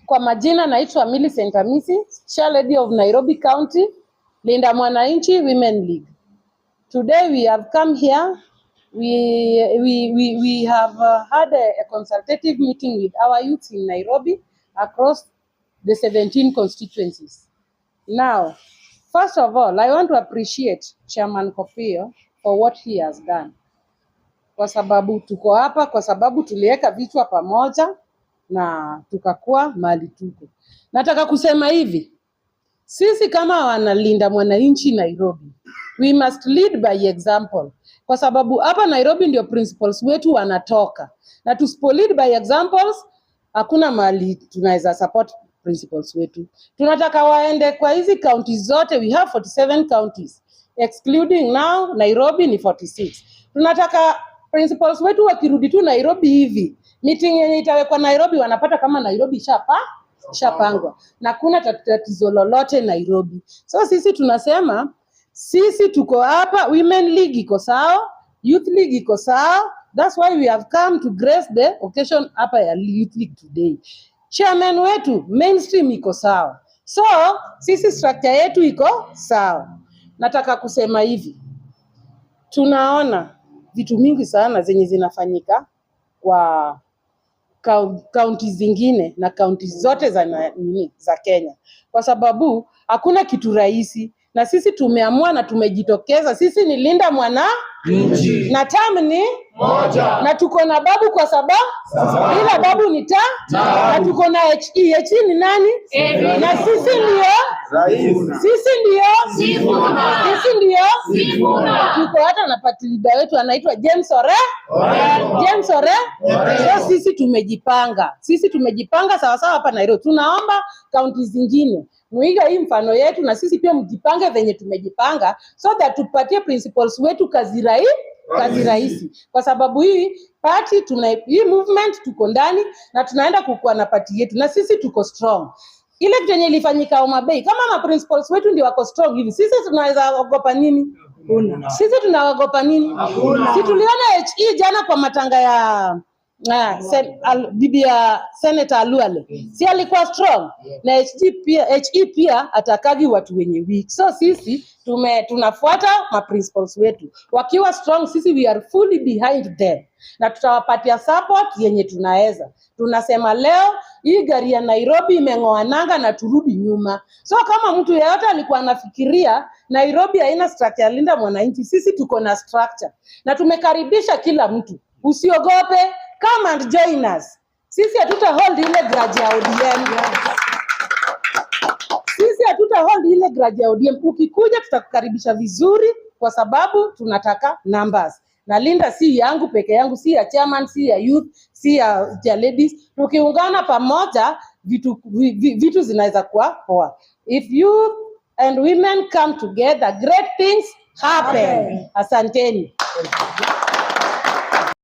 Kwa majina naitwa Millicent Hamisi, Chair Lady of Nairobi County, Linda Mwananchi Women League. Today we have come here. We have had a consultative meeting with our youth in Nairobi across the 17 constituencies. Now, first of all, I want to appreciate Chairman Kopio for what he has done. Kwa sababu tuko hapa, kwa sababu tuliweka vichwa pamoja na tukakuwa mali tuko. Nataka kusema hivi, sisi kama wanalinda mwananchi Nairobi, we must lead by example. Kwa sababu hapa Nairobi ndio principals wetu wanatoka. Na tusipo lead by examples, hakuna mali tunaweza support principals wetu. Tunataka waende kwa hizi counties zote, we have 47 counties, excluding now Nairobi ni 46. Tunataka principals wetu wakirudi tu Nairobi hivi, meeting yenye itawekwa Nairobi wanapata kama Nairobi shapangwa. Na kuna tatizo lolote Nairobi. So sisi tunasema, sisi tuko hapa, Women League iko sawa, Youth League iko sawa. That's why we have come to grace the occasion hapa ya Youth League today. Chairman wetu, mainstream iko sawa. So, sisi structure yetu iko sawa. Nataka kusema hivi, tunaona vitu mingi sana zenye zinafanyika kwa kaunti zingine na kaunti zote za Kenya. Kwa sababu hakuna kitu rahisi, na sisi tumeamua na tumejitokeza. Sisi ni Linda Mwananchi na tamu ni moja, na tuko na babu kwa sababu bila babu ni na tuko na HE ni nani? Na sisi ndio tuko hata na party leader wetu anaitwa James Ore. So sisi tumejipanga sawa sawa hapa Nairobi. Tunaomba kaunti zingine muiga hii mfano yetu, na sisi pia mjipange venye tumejipanga, so that tupatie principals wetu kazi rahisi. Kwa sababu hii party hii movement tuko ndani na tunaenda kukua na party yetu, na sisi tuko strong. Ile yenye ilifanyika Homa Bay, kama principals wetu ndio wako strong hivi, sisi tunaweza ogopa nini? Sisi tunaogopa nini? Si tuliona HE jana kwa matanga ya bibi ya Senator Aluale, si alikuwa strong? Na HE pia atakagi watu wenye weak. So sisi tunafuata ma principals wetu wakiwa strong, sisi we are fully behind them, na tutawapatia support yenye tunaweza. Tunasema leo hii gari ya Nairobi imeng'oa nanga na turudi nyuma. So kama mtu yeyote alikuwa anafikiria Nairobi haina structure Linda Mwananchi, sisi tuko na structure na tumekaribisha kila mtu. Usiogope, come and join us. Sisi hatuta hold ile grudge ya ODM. Ukikuja tutakukaribisha vizuri, kwa sababu tunataka numbers. Na Linda si yangu peke yangu, si ya chairman, si ya youth, si ya ladies. Tukiungana pamoja vitu zinaweza kuwa poa. If youth and women come together, great things happen. Asanteni.